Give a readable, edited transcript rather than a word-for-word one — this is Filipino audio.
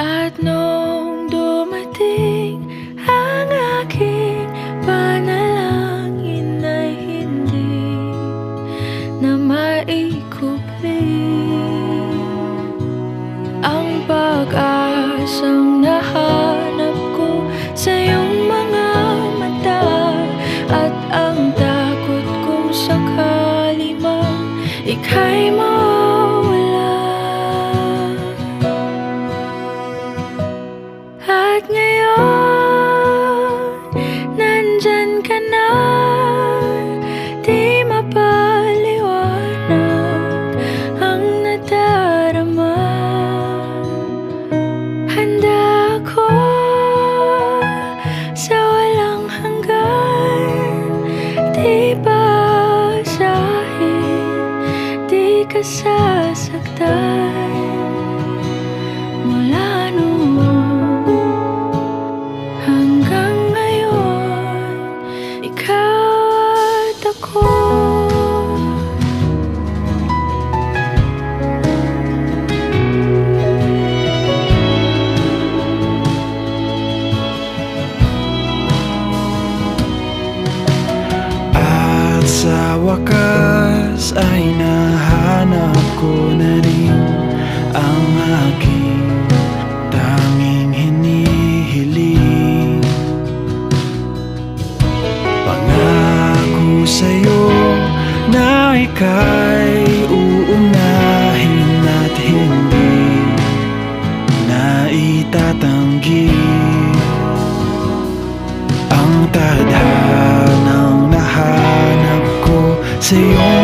At nung dumating ang aking panalangin ay hindi na maikupli ang pag-asang nahanap ko sa iyong mga mata, at ang takot kung sakali mang ika'y mawala. At ngayon, nandyan ka na, di mapaliwanag ang nadarama. Handa ako sa walang hanggan, di basahin, di ka sasaktan. Mula noon hanggang ngayon, ikaw at ako. At sa wakas ay nahanap ko na rin ang aking tanging hinihiling. Pangako sa'yo na ika'y uunahin at hindi na itatanggi ang tadhanang nahanap ko sa iyong